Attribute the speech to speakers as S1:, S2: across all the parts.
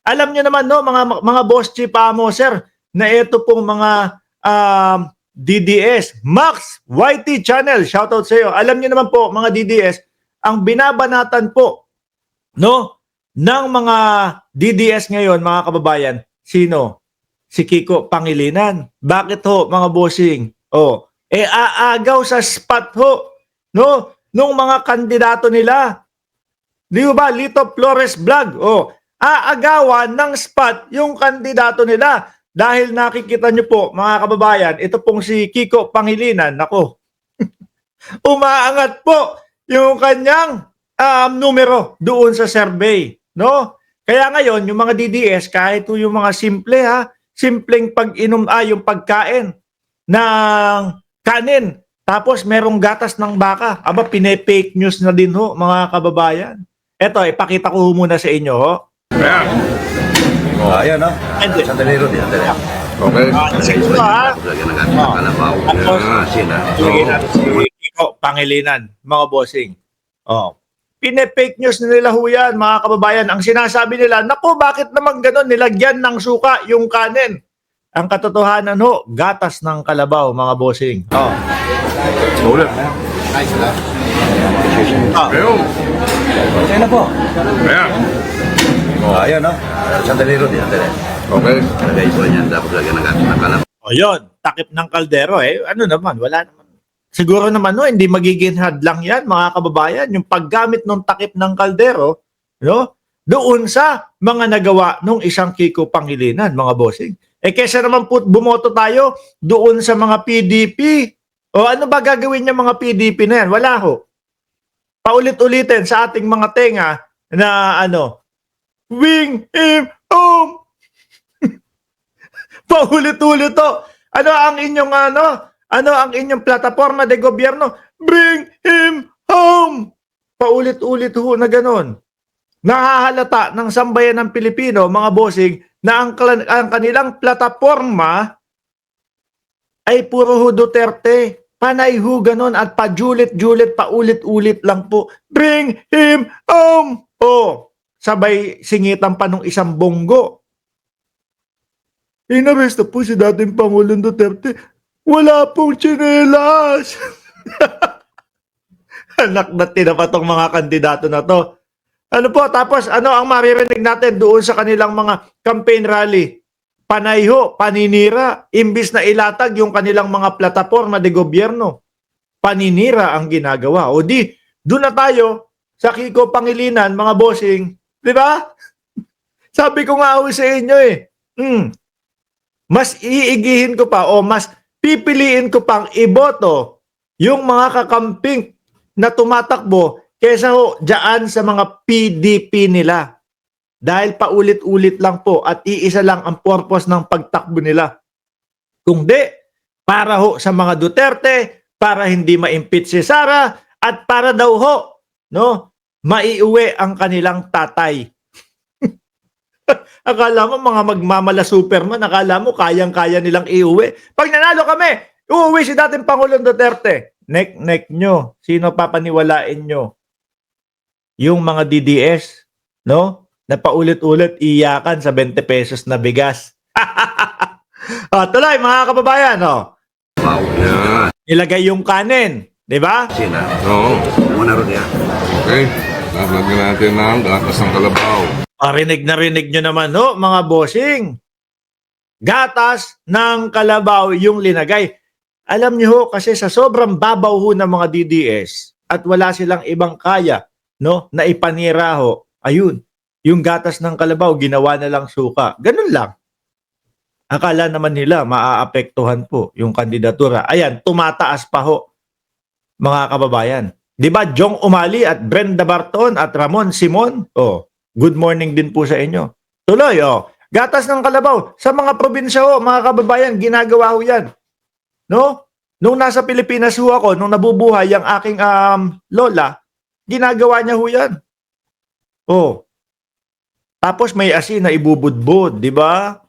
S1: Alam niyo naman no mga boss chief mo sir na ito pong mga DDS Max YT channel, shoutout sa iyo. Alam niyo naman po mga DDS, ang binabanatan po no ng mga DDS ngayon mga kababayan, sino? Si Kiko Pangilinan. Bakit ho mga bossing? Aagaw sa spot ho no nung mga kandidato nila. Di ba Lito Flores Vlog? Aagawan ng spot yung kandidato nila. Dahil nakikita nyo po, mga kababayan, ito pong si Kiko Pangilinan, nako, umaangat po yung kanyang numero doon sa survey. No? Kaya ngayon, yung mga DDS, kahit yung mga simpleng pag-inom, yung pagkain ng kanin, tapos merong gatas ng baka, pine-fake news na din ho, mga kababayan. Ito, ipakita ko muna sa inyo ho.
S2: Ayan, no? Sandali rin, sandali. Okay.
S1: Ito ha. Ilagay natin si Kiko Pangilinan, mga bossing. Pine-fake news na nila ho yan, mga kababayan. Ang sinasabi nila, naku, bakit naman ganun? Nilagyan ng suka yung kanin. Ang katotohanan ho, gatas ng kalabaw, mga bossing.
S2: Ulit.
S3: Ayun.
S2: Ayan na po.
S3: Ayan.
S2: Ayan, no? Sandali rin, sandali.
S3: Okay.
S2: Lagay po niyan, dapat lagyan ng gatas ng kalabaw.
S1: Yun, takip ng kaldero ano naman, wala naman. Siguro naman hindi magiging hadlang yan mga kababayan, yung paggamit ng takip ng kaldero, no? Doon sa mga nagawa nung isang Kiko Pangilinan, mga bossing. Kesa naman po bumoto tayo doon sa mga PDP. Ano ba gagawin niya mga PDP na yan? Wala ho. Paulit-ulitin sa ating mga tenga na wing him home. Paulit-ulit to. Ano ang inyong plataforma de gobyerno? Bring him home. Paulit-ulit ho na ganon. Nahahalata ng sambayan ng Pilipino, mga bossing, na ang kanilang plataforma ay puro ho Duterte. Panay ho ganon at pajulit-julit, paulit-ulit lang po. Bring him home. Sabay singitan pa nung isang bongo. Inaresto po si dating Pangulong Duterte. Wala pong tsinelas. Anak na tinapa tong mga kandidato na to. Ano po, tapos ang maririnig natin doon sa kanilang mga campaign rally? Panay ho, paninira. Imbis na ilatag yung kanilang mga plataforma de gobyerno. Paninira ang ginagawa. Doon na tayo sa Kiko Pangilinan, mga bossing. Di ba? Sabi ko nga sa inyo mas iigihin ko pa mas pipiliin ko pang iboto yung mga kakamping na tumatakbo kesa dyan sa mga PDP nila. Dahil paulit-ulit lang po at iisa lang ang purpose ng pagtakbo nila. Kung di, para sa mga Duterte, para hindi ma-impeach si Sara, at para daw maiuwi ang kanilang tatay. Akala mo mga magmamala Superman, akala mo kayang-kaya nilang iuwi. Pag nanalo kami, uuwi si dating Pangulong Duterte. Nek nyo. Sino papaniwalain nyo? Yung mga DDS, no? Na paulit-ulit iyakan sa 20 pesos na bigas. Tuloy mga kababayan,
S2: Wow. Yan.
S1: Ilagay yung kanin, di ba?
S2: Sina.
S3: Oo.
S2: Muna rin yan.
S3: Okay. Lagyan natin ng gatas ng kalabaw.
S1: Rinig na rinig nyo naman, mga bossing. Gatas ng kalabaw yung linagay. Alam nyo kasi sa sobrang babaw ng mga DDS at wala silang ibang kaya, na ipanira ayun, yung gatas ng kalabaw, ginawa na lang suka. Ganun lang. Akala naman nila maaapektuhan po yung kandidatura. Ayan, tumataas pa mga kababayan. Di ba, Jong Umali at Brenda Barton at Ramon Simon? Good morning din po sa inyo. Tuloy, gatas ng kalabaw. Sa mga probinsya mga kababayan, ginagawa yan. No? Nung nasa Pilipinas ako, nung nabubuhay ang aking lola, ginagawa niya yan. Tapos may asin na ibubudbud, di ba?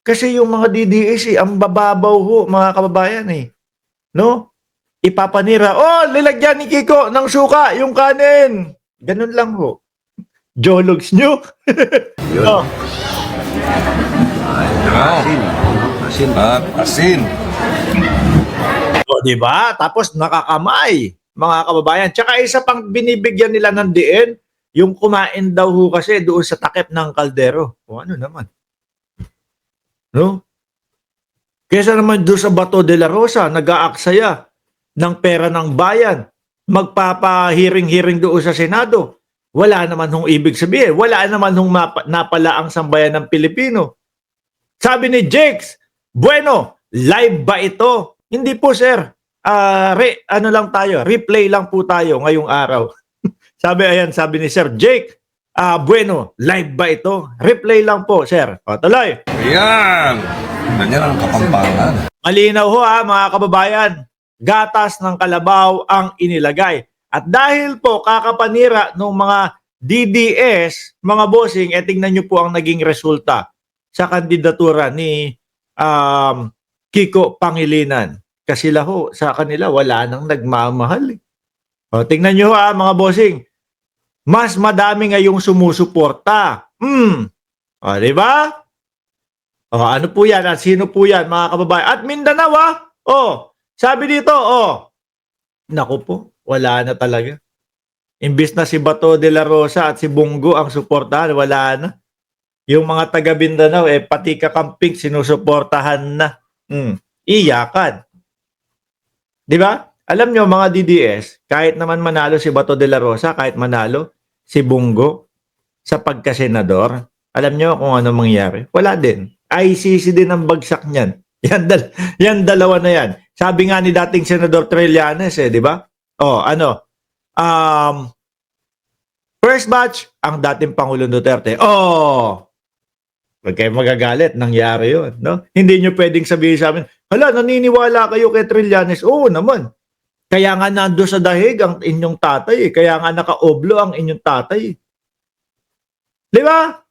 S1: Kasi yung mga DDS, ang bababaw mga kababayan No? Ipapanira, lilagyan ni Kiko ng suka, yung kanin. Ganun lang Jologs nyo.
S2: Yun. Ay,
S3: Wow.
S2: asin. Asin.
S3: At asin.
S1: O, di ba? Tapos nakakamay, mga kababayan. Tsaka isa pang binibigyan nila ng diin, yung kumain daw ho kasi doon sa takip ng kaldero. O ano naman? No? Kesa naman doon sa Bato de la Rosa, nag-aaksaya ng pera ng bayan, magpapahiring-hiring doon sa Senado. Wala naman hong ibig sabihin. Wala naman hong napala ang sambayan ng Pilipino. Sabi ni Jakes, bueno, live ba ito? Hindi po, sir. Ano lang tayo, replay lang po tayo ngayong araw. sabi ni Sir Jake, bueno, live ba ito? Replay lang po, sir. O, tuloy.
S3: Ayan. Ganyan ang kapampangan.
S1: Malinaw ho mga kababayan, gatas ng kalabaw ang inilagay. At dahil po kakapanira ng mga DDS, mga bossing, tingnan nyo po ang naging resulta sa kandidatura ni Kiko Pangilinan. Kasi ho, sa kanila wala nang nagmamahal. O, tingnan nyo mga bossing, mas madami ngayong sumusuporta. O, di ba? O, ano po yan? At sino po yan, mga kababayan? At Mindanao, sabi dito, naku po, wala na talaga. Imbis na si Bato de la Rosa at si Bongo ang suportahan, wala na. Yung mga taga Mindanao, pati kakamping sinusuportahan na. Iyakan. Di ba? Alam nyo, mga DDS, kahit naman manalo si Bato de la Rosa, kahit manalo si Bongo sa pagkasenador, alam nyo kung ano mangyari? Wala din. ICC din ang bagsak niyan. Yan dalawa na yan. Sabi nga ni dating Senador Trillanes, di ba? First batch, ang dating Pangulong Duterte. Huwag kayo magagalit. Nangyari yun. No? Hindi nyo pwedeng sabihin sa amin, hala, naniniwala kayo kay Trillanes. Oo naman. Kaya nga nando sa dahig ang inyong tatay. Kaya nga nakaoblo ang inyong tatay. Di ba?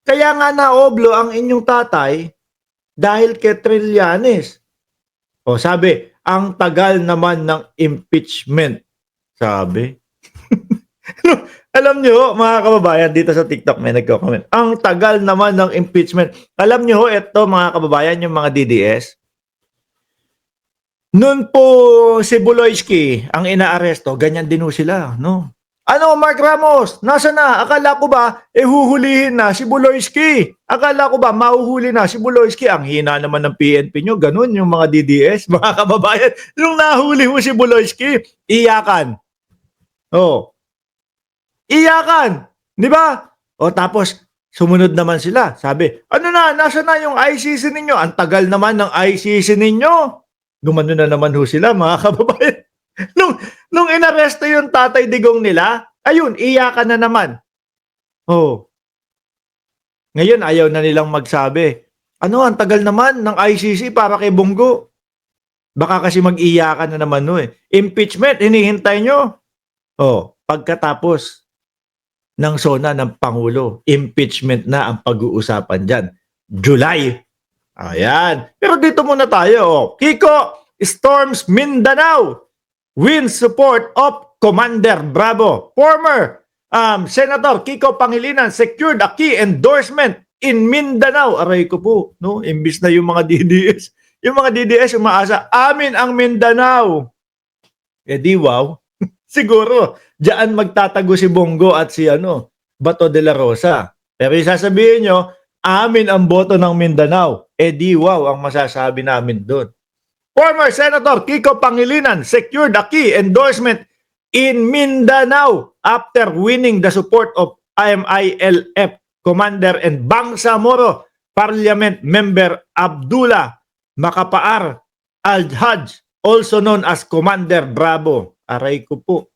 S1: Kaya nga naoblo ang inyong tatay dahil kay Trillanes. Sabi, ang tagal naman ng impeachment. Sabi. Alam nyo, mga kababayan, dito sa TikTok may nagko-comment. Ang tagal naman ng impeachment. Alam nyo, ito mga kababayan, yung mga DDS. Noon po si Buloyski ang inaaresto, ganyan din ho sila, no? Ano, Mark Ramos? Nasa na? Akala ko ba, huhulihin na si Buloyski. Akala ko ba, mahuhuli na si Buloyski. Ang hina naman ng PNP nyo. Ganun yung mga DDS, mga kababayan. Nung nahuli mo si Buloyski, iyakan. Iyakan. Di ba? Tapos, sumunod naman sila. Sabi, ano na, nasa na yung ICC ninyo? Ang tagal naman ng ICC ninyo. Gumano na naman ho sila, mga kababayan. Nung inaresto yung tatay digong nila, ayun, iyakan na naman. Ngayon, ayaw na nilang magsabi. Ano, ang tagal naman ng ICC para kay Bongo. Baka kasi mag-iyakan na naman Impeachment, hinihintay nyo. Pagkatapos ng SONA ng Pangulo, impeachment na ang pag-uusapan dyan. July. Ayan. Pero dito muna tayo. Kiko storms Mindanao. Wins support of Commander Bravo. Former Senator Kiko Pangilinan secured a key endorsement in Mindanao. Aray ko po, no? Imbis na yung mga DDS. Yung mga DDS umaasa, amin ang Mindanao. Di wow. Siguro, diyan magtatago si Bongo at si Bato de la Rosa. Pero isasabihin nyo, amin ang boto ng Mindanao. Di wow ang masasabi namin doon. Former Senator Kiko Pangilinan secured a key endorsement in Mindanao after winning the support of IMILF Commander and Bangsamoro Parliament Member Abdullah Makapaar Al-Hajj, also known as Commander Bravo. Aray ko po.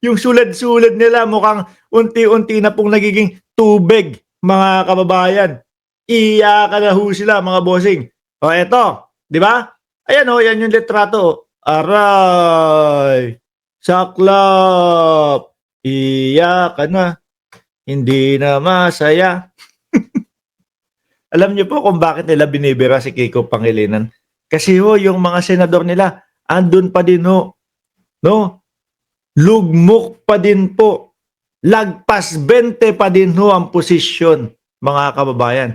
S1: Yung sulad-sulad nila mukhang unti-unti na pong nagiging tubig, mga kababayan. Iyakan na ho sila, mga bossing. Eto. Di ba? Ayan yan yung litrato. Aray! Saklap! Iyakan na. Hindi na masaya. Alam niyo po kung bakit nila binibira si Kiko Pangilinan? Kasi yung mga senador nila, andun pa din No? Lugmok pa din po lagpas 20 pa din ho ang posisyon, mga kababayan.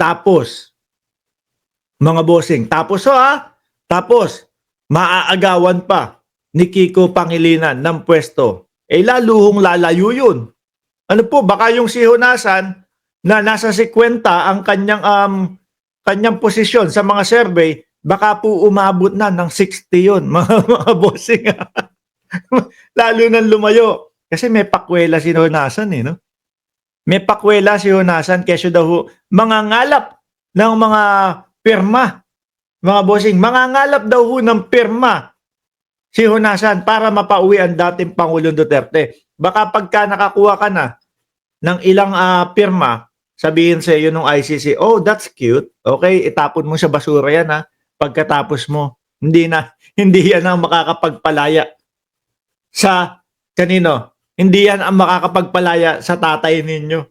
S1: Tapos, mga bossing, tapos tapos, maaagawan pa ni Kiko Pangilinan ng pwesto. Laluhong lalayo yun. Ano po, baka yung si Honasan na nasa 50 ang kanyang posisyon sa mga survey, baka po umabot na ng 60 yun, mga bossing. Lalo nang lumayo. Kasi may pakwela si Honasan no? May pakwela si Honasan kesyo daw mga ngalap ng mga pirma. Mga bossing, mangangalap daw ho ng pirma si Honasan para mapauwi ang dating Pangulong Duterte. Baka pagka nakakuha ka na ng ilang pirma, sabihin sa iyo ng ICC, oh, that's cute. Okay, itapon mo sa basura yan pagkatapos mo. Hindi yan ang makakapagpalaya sa kanino. Hindi yan ang makakapagpalaya sa tatay ninyo.